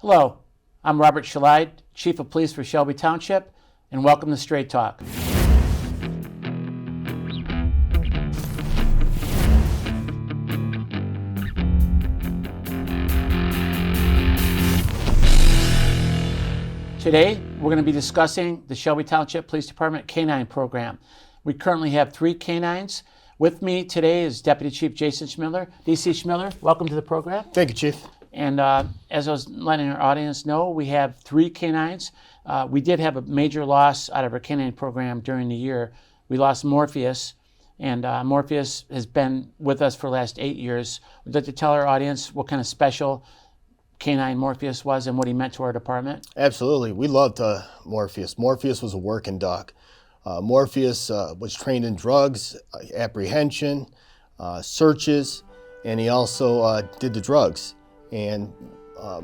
Hello, I'm Robert Schlide, Chief of Police for Shelby Township, and welcome to Straight Talk. Today, we're going to be discussing the Shelby Township Police Department K9 program. We currently have 3 K9s. With me today is Deputy Chief Jason Schmiller. DC Schmiller, welcome to the program. Thank you, Chief. And as I was letting our audience know, we have 3 K9s. We did have a major loss out of our K9 program during the year. We lost Morpheus, and Morpheus has been with us for the last 8 years. We'd like to tell our audience what kind of special K9 Morpheus was and what he meant to our department. Absolutely. We loved Morpheus. Morpheus was a working dog. Morpheus was trained in drugs, apprehension, searches, and he also did the drugs. And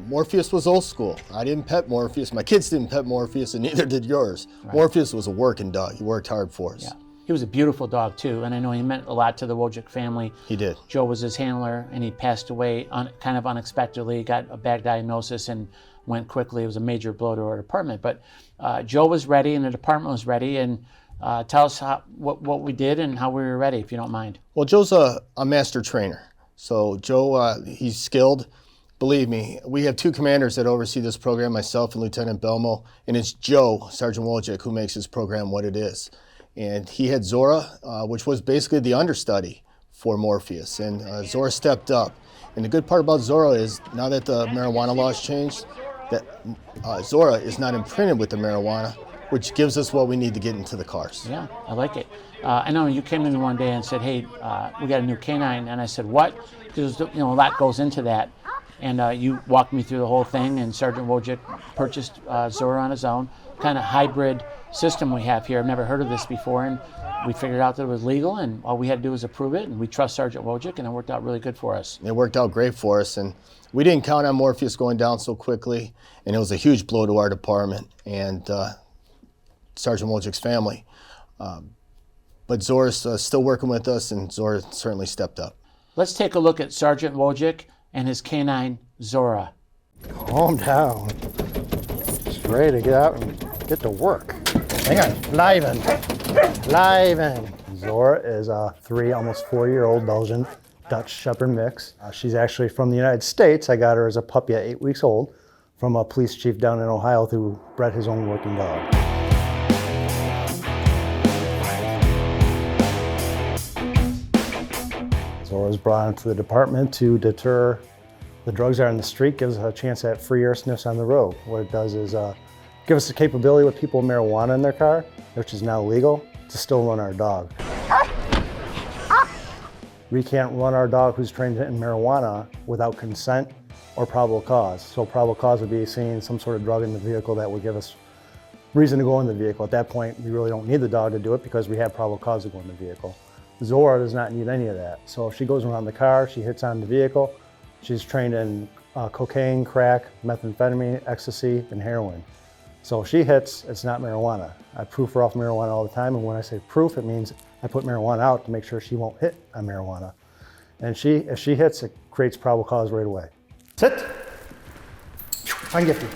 Morpheus was old school. I didn't pet Morpheus. My kids didn't pet Morpheus, and neither did yours. Right. Morpheus was a working dog. He worked hard for us. Yeah. He was a beautiful dog, too, and I know he meant a lot to the Wojcik family. He did. Joe was his handler, and he passed away kind of unexpectedly, got a bad diagnosis, and went quickly. It was a major blow to our department. But Joe was ready, and the department was ready, and tell us what we did and how we were ready, if you don't mind. Well, Joe's a master trainer. So Joe, he's skilled. Believe me, we have 2 commanders that oversee this program, myself and Lieutenant Belmo, and it's Joe, Sergeant Wojcik, who makes this program what it is. And he had Zora, which was basically the understudy for Morpheus, and Zora stepped up. And the good part about Zora is, now that the marijuana laws changed, that Zora is not imprinted with the marijuana, which gives us what we need to get into the cars. Yeah, I like it. I know you came in one day and said, hey, we got a new K9, and I said, what? Because a lot goes into that. And you walked me through the whole thing, and Sergeant Wojcik purchased Zora on his own. Kind of hybrid system we have here. I've never heard of this before, and we figured out that it was legal, and all we had to do was approve it, and we trust Sergeant Wojcik, and it worked out really good for us. It worked out great for us, and we didn't count on Morpheus going down so quickly, and it was a huge blow to our department and Sergeant Wojcik's family. But Zora's still working with us, and Zora certainly stepped up. Let's take a look at Sergeant Wojcik and his K9, Zora. Calm down. Just ready to get out and get to work. Hang on, liven. Zora is a 3, almost 4-year-old Belgian Dutch Shepherd mix. She's actually from the United States. I got her as a puppy at 8 weeks old from a police chief down in Ohio who bred his own working dog. Zora was brought into the department to deter the drugs that are in the street, gives us a chance at free air sniffs on the road. What it does is give us the capability with people with marijuana in their car, which is now legal, to still run our dog. We can't run our dog who's trained in marijuana without consent or probable cause. So probable cause would be seeing some sort of drug in the vehicle that would give us reason to go in the vehicle. At that point, we really don't need the dog to do it because we have probable cause to go in the vehicle. Zora does not need any of that. So if she goes around the car, she hits on the vehicle. She's trained in cocaine, crack, methamphetamine, ecstasy, and heroin. So if she hits, it's not marijuana. I proof her off marijuana all the time, and when I say proof, it means I put marijuana out to make sure she won't hit on marijuana. And if she hits, it creates probable cause right away. Sit. Fine gifty.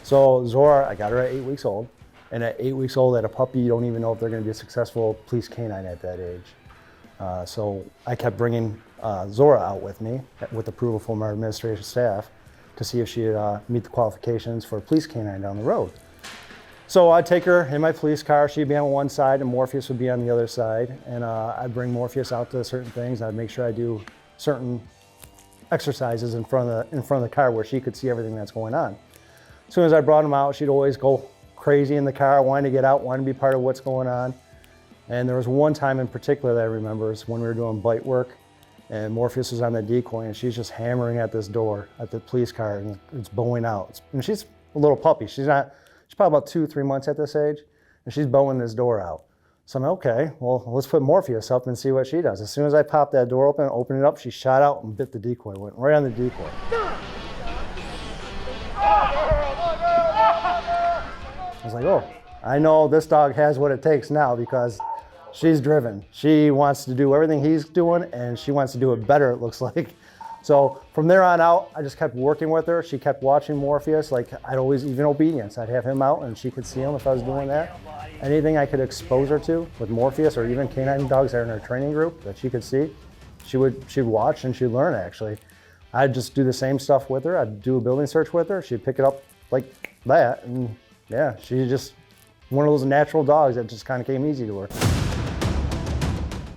So Zora, I got her at 8 weeks old. And at 8 weeks old, at a puppy, you don't even know if they're going to be a successful police canine at that age. So I kept bringing Zora out with me, with approval from our administration staff, to see if she'd meet the qualifications for a police canine down the road. So I'd take her in my police car. She'd be on one side, and Morpheus would be on the other side. And I'd bring Morpheus out to certain things. I'd make sure I do certain exercises in front of the car where she could see everything that's going on. As soon as I brought him out, she'd always go crazy in the car, wanting to get out, wanting to be part of what's going on. And there was one time in particular that I remember is when we were doing bite work, and Morpheus was on the decoy, and she's just hammering at this door at the police car, and it's bowing out. And she's a little puppy. She's probably about 2-3 months at this age, and she's bowing this door out. So I'm like, okay, well, let's put Morpheus up and see what she does. As soon as I popped that door open it up, she shot out and bit the decoy, went right on the decoy. I was like, oh, I know this dog has what it takes now because she's driven. She wants to do everything he's doing, and she wants to do it better, it looks like. So from there on out, I just kept working with her. She kept watching Morpheus. Like I'd always, even obedience, I'd have him out and she could see him if I was doing that. Anything I could expose her to with Morpheus or even K9 dogs that are in her training group that she could see, she'd watch and she'd learn actually. I'd just do the same stuff with her. I'd do a building search with her. She'd pick it up like that. And yeah, she's just one of those natural dogs that just kind of came easy to her.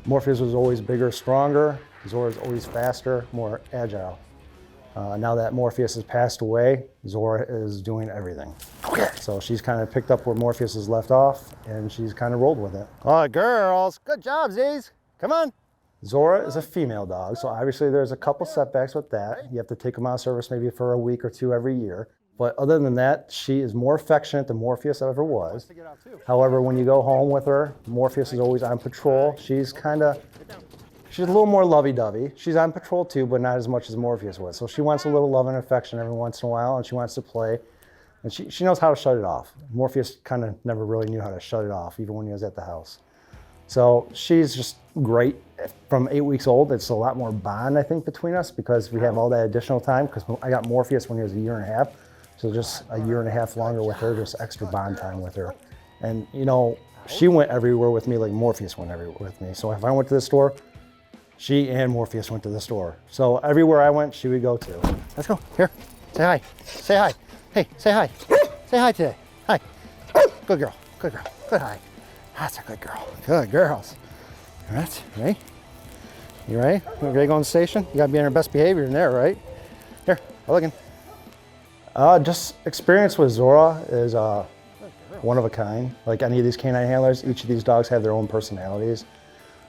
Morpheus was always bigger, stronger. Zora's always faster, more agile. Now that Morpheus has passed away, Zora is doing everything. So she's kind of picked up where Morpheus has left off and she's kind of rolled with it. All right, girls, good job, Z's. Come on. Zora is a female dog, so obviously there's a couple setbacks with that. You have to take them out of service maybe for a week or two every year. But other than that, she is more affectionate than Morpheus ever was. However, when you go home with her, Morpheus is always on patrol. She's a little more lovey-dovey. She's on patrol too, but not as much as Morpheus was. So she wants a little love and affection every once in a while, and she wants to play. And she knows how to shut it off. Morpheus kind of never really knew how to shut it off, even when he was at the house. So she's just great. From 8 weeks old, it's a lot more bond, I think, between us because we have all that additional time because I got Morpheus when he was a year and a half. So just a year and a half longer with her, just extra bond time with her. And you know, she went everywhere with me like Morpheus went everywhere with me. So if I went to the store, she and Morpheus went to the store. So everywhere I went, she would go too. Let's go, here, say hi, say hi. Hey, say hi, say hi today, hi. Good girl, good girl, good hi. That's a good girl, good girls. All right, ready? You ready? You ready to go on the station? You gotta be on your best behavior in there, right? Here, I'm looking. Just experience with Zora is one of a kind. Like any of these canine handlers, each of these dogs have their own personalities.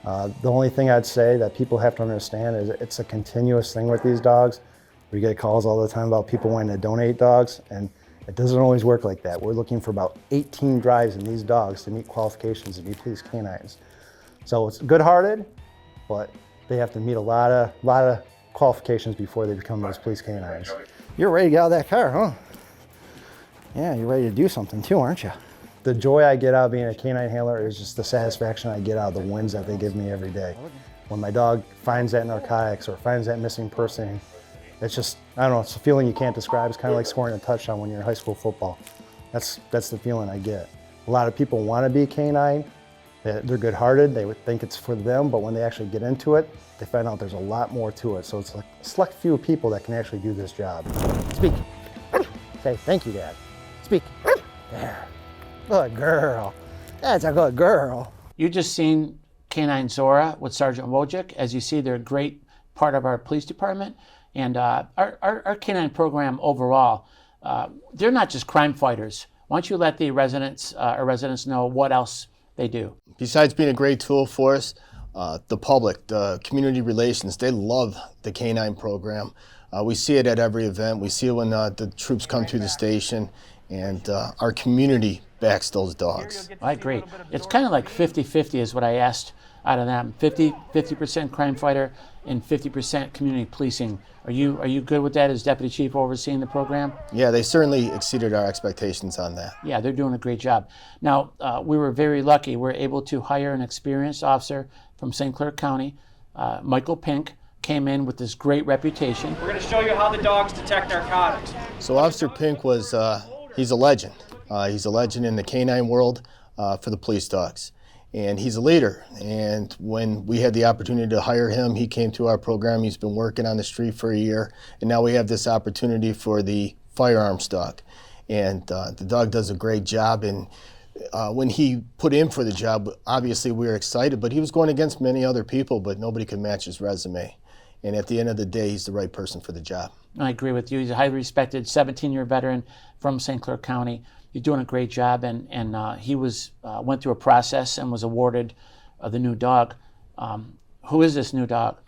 The only thing I'd say that people have to understand is it's a continuous thing with these dogs. We get calls all the time about people wanting to donate dogs, and it doesn't always work like that. We're looking for about 18 drives in these dogs to meet qualifications to be police canines. So it's good-hearted, but they have to meet a lot of qualifications before they become those police canines. You're ready to get out of that car, huh? Yeah, you're ready to do something too, aren't you? The joy I get out of being a canine handler is just the satisfaction I get out of the wins that they give me every day. When my dog finds that narcotics or finds that missing person, it's just, I don't know, it's a feeling you can't describe. It's kind of like scoring a touchdown when you're in high school football. That's the feeling I get. A lot of people want to be canine. They're good-hearted. They would think it's for them, but when they actually get into it, they find out there's a lot more to it. So it's like a select few people that can actually do this job. Speak. Say, thank you, Dad. Speak. There. Good girl. That's a good girl. You just seen K9 Zora with Sergeant Wojcik. As you see, they're a great part of our police department. And our K9 program overall, they're not just crime fighters. Why don't you let the residents know what else they do? Besides being a great tool for us, the public, the community relations, they love the K9 program. We see it at every event. We see it when the troops come to the station, and our community backs those dogs. I agree. It's kind of like 50-50 is what I asked out of them. 50% crime fighter and 50% community policing. Are you good with that as Deputy Chief overseeing the program? Yeah, they certainly exceeded our expectations on that. Yeah, they're doing a great job. Now, we were very lucky. We were able to hire an experienced officer from St. Clair County. Michael Pink came in with this great reputation. We're going to show you how the dogs detect narcotics. So Officer Pink was, he's a legend. He's a legend in the canine world for the police dogs. And he's a leader. And when we had the opportunity to hire him, he came to our program. He's been working on the street for a year. And now we have this opportunity for the firearms dog. And the dog does a great job. And when he put in for the job, obviously we were excited, but he was going against many other people, but nobody could match his resume. And at the end of the day, he's the right person for the job. I agree with you. He's a highly respected 17-year veteran from St. Clair County. You're doing a great job, and he went through a process and was awarded the new dog. Who is this new dog?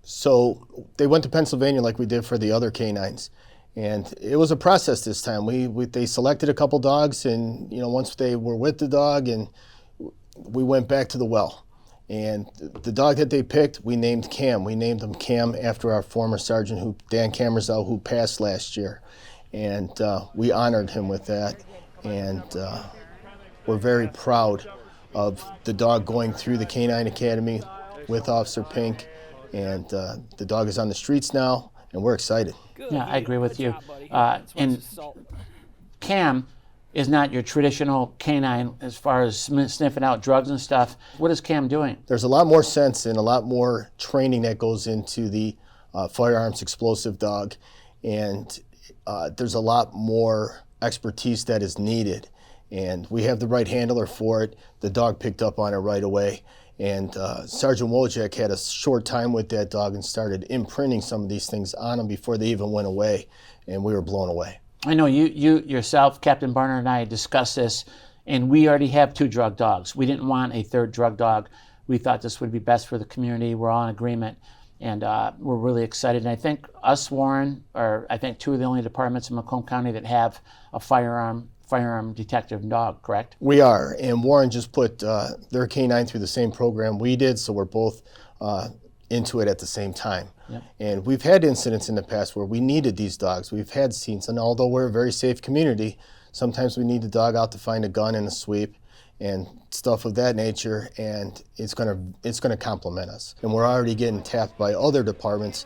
So they went to Pennsylvania like we did for the other canines, and it was a process this time. They selected a couple dogs, and once they were with the dog, and we went back to the well. And the dog that they picked, we named Kam. We named him Kam after our former sergeant, Dan Camerzell, who passed last year. And we honored him with that. And we're very proud of the dog going through the K9 Academy with Officer Pink and the dog is on the streets now, and we're excited. Yeah, I agree with you. And Kam is not your traditional canine as far as sniffing out drugs and stuff. What is Kam doing? There's a lot more sense and a lot more training that goes into the firearms explosive dog, and there's a lot more expertise that is needed. And we have the right handler for it. The dog picked up on it right away. And Sergeant Wojciech had a short time with that dog and started imprinting some of these things on him before they even went away, and we were blown away. I know you yourself, Captain Barner, and I discussed this, and we already have 2 drug dogs. We didn't want a 3rd drug dog. We thought this would be best for the community. We're all in agreement, and we're really excited. And I think us, Warren, are I think 2 of the only departments in Macomb County that have a firearm detective dog, correct? We are, and Warren just put their K9 through the same program we did, so we're both into it at the same time. Yep. And we've had incidents in the past where we needed these dogs. We've had scenes, and although we're a very safe community, sometimes we need the dog out to find a gun in a sweep and stuff of that nature, and it's gonna complement us. And we're already getting tapped by other departments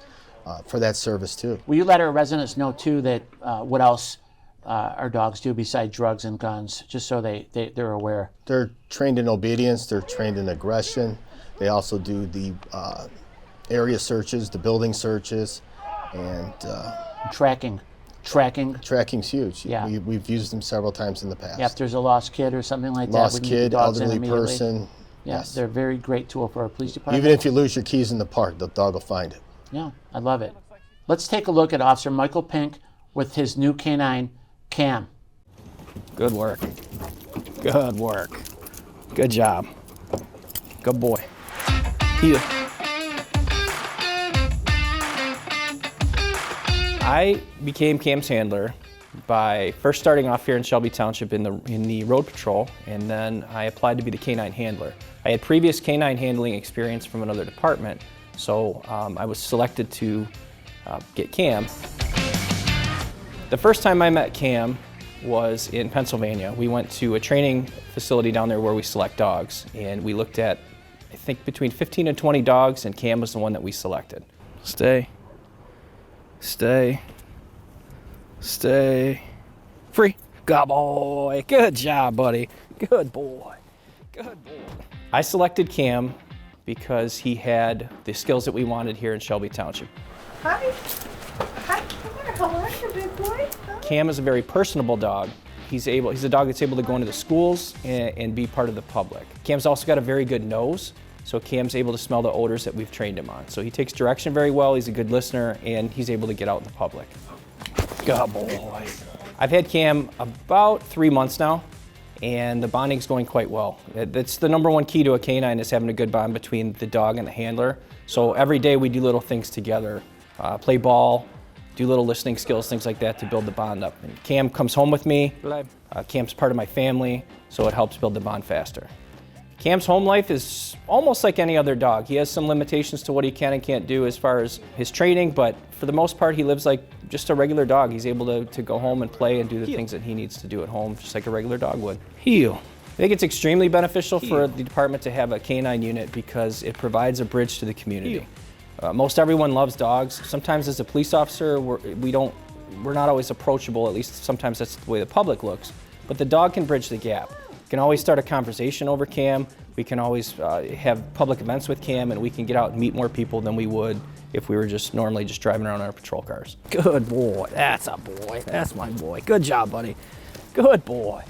for that service too. Will you let our residents know too that what else our dogs do besides drugs and guns, just so they're aware? They're trained in obedience, they're trained in aggression. They also do the area searches, the building searches, and Tracking. tracking's huge. Yeah. We've used them several times in the past. Yeah, if there's a lost kid or something like that, Lost we can get kid, the dogs in elderly immediately. person. Yeah, Yes. they're a very great tool for our police department. Even if you lose your keys in the park, the dog will find it. Yeah, I love it. Let's take a look at Officer Michael Pink with his new K9, Kam. Good work. Good work. Good job. Good boy. Heel. I became Kam's handler by first starting off here in Shelby Township in the road patrol, and then I applied to be the K9 handler. I had previous K9 handling experience from another department, so I was selected to get Kam. The first time I met Kam was in Pennsylvania. We went to a training facility down there where we select dogs, and we looked at, I think, between 15 and 20 dogs, and Kam was the one that we selected. Stay. Stay. Stay. Free. Good boy. Good job, buddy. Good boy. Good boy. I selected Kam because he had the skills that we wanted here in Shelby Township. Hi. Hi. How are you, big boy? Huh? Kam is a very personable dog. He's a dog that's able to go into the schools and be part of the public. Kam's also got a very good nose, so Kam's able to smell the odors that we've trained him on. So he takes direction very well, he's a good listener, and he's able to get out in the public. Good boy. I've had Kam about 3 months now, and the bonding's going quite well. That's the number one key to a canine, is having a good bond between the dog and the handler. So every day we do little things together, play ball, do little listening skills, things like that to build the bond up. And Kam comes home with me. Kam's part of my family, so it helps build the bond faster. Kam's home life is almost like any other dog. He has some limitations to what he can and can't do as far as his training, but for the most part, he lives like just a regular dog. He's able to go home and play and do the things that he needs to do at home, just like a regular dog would. Heel. I think it's extremely beneficial for the department to have a K9 unit because it provides a bridge to the community. Most everyone loves dogs. Sometimes as a police officer, we're not always approachable, at least sometimes that's the way the public looks, but the dog can bridge the gap. We can always start a conversation over Kam. We can always have public events with Kam, and we can get out and meet more people than we would if we were just normally just driving around our patrol cars. Good boy. That's a boy. That's my boy. Good job, buddy. Good boy.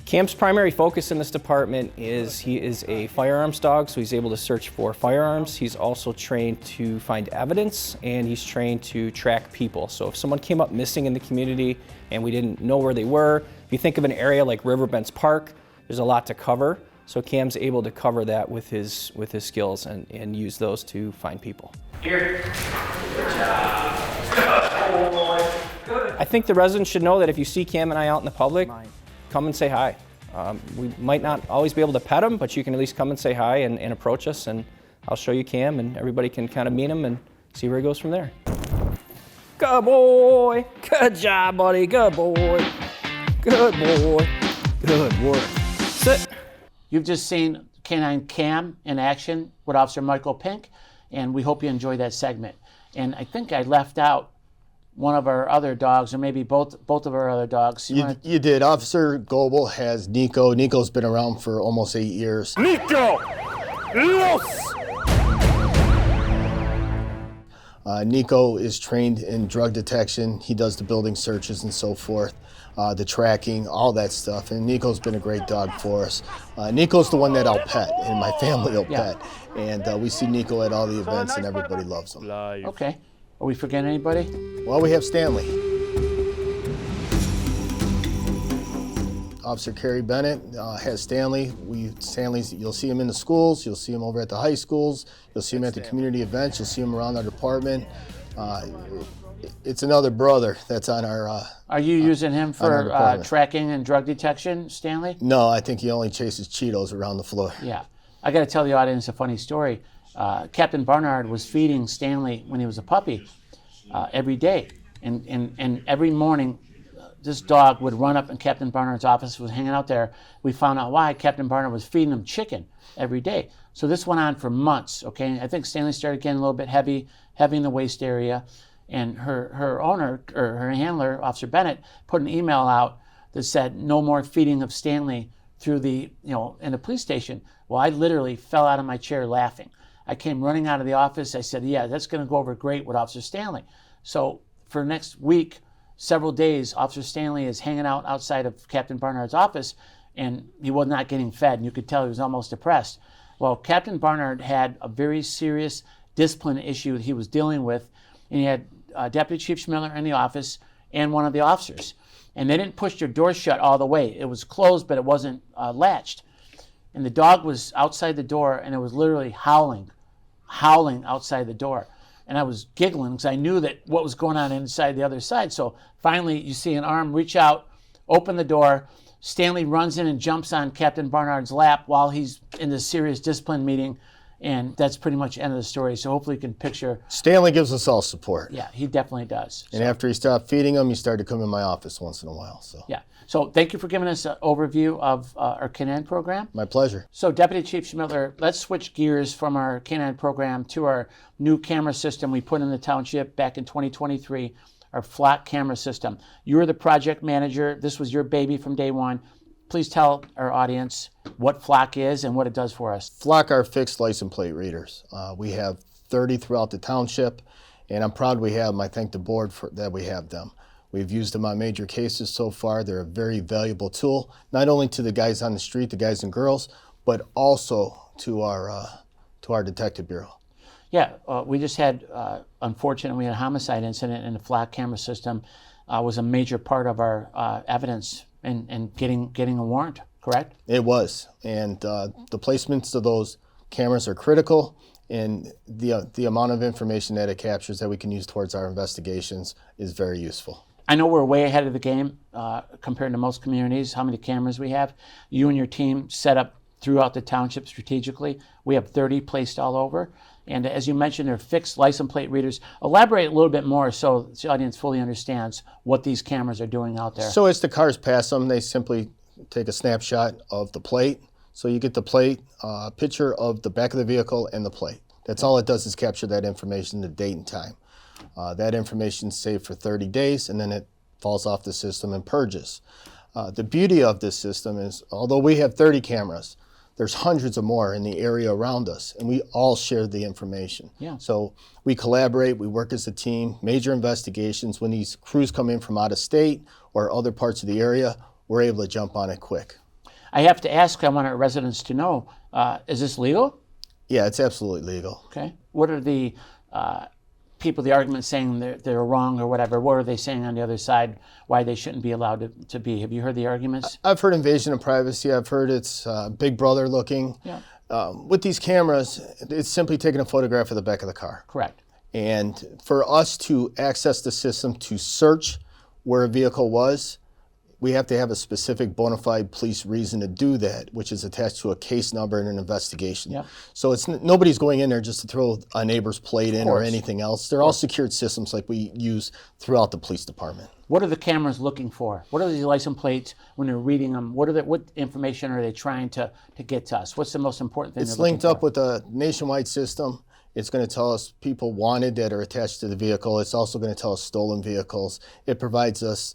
Kam's primary focus in this department is he is a firearms dog, so he's able to search for firearms. He's also trained to find evidence, and he's trained to track people. So if someone came up missing in the community and we didn't know where they were, if you think of an area like Riverbends Park, there's a lot to cover. So Kam's able to cover that with his skills and use those to find people. Here. Good job. Good boy. Good. I think the residents should know that if you see Kam and I out in the public, come and say hi. We might not always be able to pet him, but you can at least come and say hi and approach us, and I'll show you Kam, and everybody can kind of meet him and see where he goes from there. Good boy. Good job, buddy. Good boy. Good boy. Good work. Sit. You've just seen K9 Kam in action with Officer Michael Pink. and we hope you enjoy that segment. And I think I left out one of our other dogs, or maybe both of our other dogs. You did. Officer Goebel has Niko. Niko's been around for almost 8 years. Niko! Los! Niko is trained in drug detection. He does the building searches and so forth, the tracking, all that stuff. And Niko's been a great dog for us. Niko's the one that I'll pet, and my family will pet. And we see Niko at all the events, and everybody loves him. Okay. Are we forgetting anybody? Well, we have Stanley. Officer Carrie Bennett has Stanley. Stanley's, you'll see him in the schools, you'll see him over at the high schools, you'll see him at the community events, you'll see him around our department. It's another brother that's on our Are you using him for tracking and drug detection, Stanley? No, I think he only chases Cheetos around the floor. Yeah. I got to tell the audience a funny story. Captain Barnard was feeding Stanley when he was a puppy every day. And every morning, this dog would run up in Captain Barnard's office, was hanging out there. We found out why. Captain Barnard was feeding him chicken every day. So this went on for months, okay? I think Stanley started getting a little bit heavy in the waist area. And her owner, or her handler, Officer Bennett, put an email out that said, no more feeding of Stanley through in the police station. Well, I literally fell out of my chair laughing. I came running out of the office. I said, yeah, that's going to go over great with Officer Stanley. So for next week, several days, Officer Stanley is hanging out outside of Captain Barnard's office, and he was not getting fed, and you could tell he was almost depressed. Well, Captain Barnard had a very serious discipline issue he was dealing with, and he had Deputy Chief Schmiller in the office and one of the officers. And they didn't push their door shut all the way. It was closed, but it wasn't latched. And the dog was outside the door, and it was literally howling outside the door. And I was giggling because I knew that what was going on inside the other side. So finally, you see an arm reach out, open the door. Stanley runs in and jumps on Captain Barnard's lap while he's in this serious discipline meeting. And that's pretty much the end of the story. So hopefully you can picture. Stanley gives us all support. Yeah, he definitely does. And after he stopped feeding him, he started to come in my office once in a while. So yeah. So thank you for giving us an overview of our K9 program. My pleasure. So Deputy Chief Schmiller, let's switch gears from our K9 program to our new camera system we put in the township back in 2023, our Flock camera system. You were the project manager. This was your baby from day one. Please tell our audience what Flock is and what it does for us. Flock are fixed license plate readers. We have 30 throughout the township, and I'm proud we have them. I thank the board for that we have them. We've used them on major cases so far. They're a very valuable tool, not only to the guys on the street, the guys and girls, but also to our detective bureau. Yeah, we just had, unfortunately, we had a homicide incident, and the Flock camera system was a major part of our evidence in getting a warrant, correct? It was, and the placements of those cameras are critical, and the amount of information that it captures that we can use towards our investigations is very useful. I know we're way ahead of the game compared to most communities, how many cameras we have. You and your team set up throughout the township strategically. We have 30 placed all over. And as you mentioned, they're fixed license plate readers. Elaborate a little bit more so the audience fully understands what these cameras are doing out there. So as the cars pass them, they simply take a snapshot of the plate. So you get the plate, a picture of the back of the vehicle and the plate. That's all it does is capture that information, the date and time. That information is saved for 30 days, and then it falls off the system and purges. The beauty of this system is, although we have 30 cameras, there's hundreds of more in the area around us, and we all share the information. Yeah. So we collaborate, we work as a team, major investigations. When these crews come in from out of state or other parts of the area, we're able to jump on it quick. I have to ask, I want our residents to know, is this legal? Yeah, it's absolutely legal. Okay. What are the people, the argument saying they're wrong or whatever? What are they saying on the other side why they shouldn't be allowed to be? Have you heard the arguments? I've heard invasion of privacy. I've heard it's Big Brother looking. Yeah. With these cameras, it's simply taking a photograph of the back of the car. Correct. And for us to access the system to search where a vehicle was, we have to have a specific bona fide police reason to do that, which is attached to a case number and an investigation. Yep. So it's nobody's going in there just to throw a neighbor's plate in or course. anything else. They're all secured systems like we use throughout the police department. What are the cameras looking for? What are these license plates when they're reading them? What information are they trying to get to us? What's the most important thing? It's linked up with a nationwide system, It's going to tell us people wanted that are attached to the vehicle. It's also going to tell us stolen vehicles. It provides us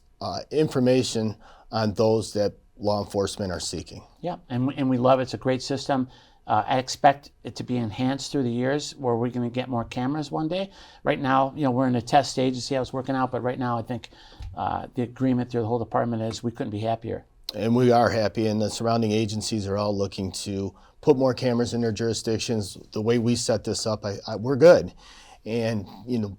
information on those that law enforcement are seeking. Yeah, and we love it. It's a great system. I expect it to be enhanced through the years where we're going to get more cameras one day. Right now, we're in a test stage to see how it's working out, but right now I think the agreement through the whole department is we couldn't be happier. And we are happy, and the surrounding agencies are all looking to put more cameras in their jurisdictions. The way we set this up, we're good. And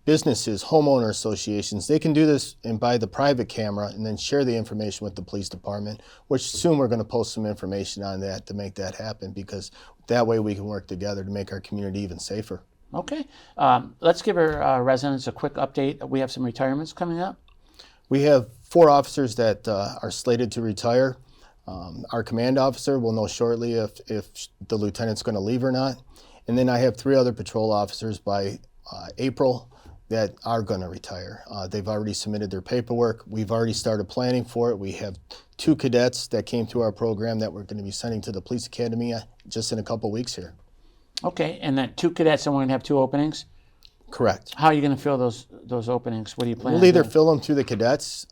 businesses, homeowner associations, they can do this and buy the private camera and then share the information with the police department, which soon we're going to post some information on that to make that happen, because that way we can work together to make our community even safer. Okay, let's give our residents a quick update. We have some retirements coming up. We have 4 officers that are slated to retire. Our command officer will know shortly if the lieutenant's going to leave or not. And then I have 3 other patrol officers by April that are going to retire. They've already submitted their paperwork. We've already started planning for it. We have 2 cadets that came through our program that we're going to be sending to the police academy just in a couple weeks here. Okay, and then 2 cadets, and we're going to have 2 openings? Correct. How are you going to fill those openings? What do you plan? We'll either fill them through the cadets.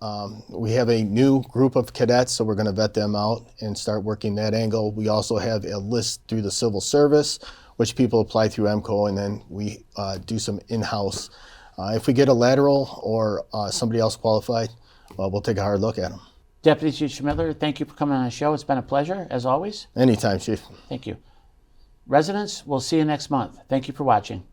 We have a new group of cadets, so we're going to vet them out and start working that angle. We also have a list through the civil service, which people apply through MCO, and then we do some in-house. If we get a lateral or somebody else qualified, we'll take a hard look at them. Deputy Chief Schmidler, thank you for coming on the show. It's been a pleasure, as always. Anytime, Chief. Thank you. Residents, we'll see you next month. Thank you for watching.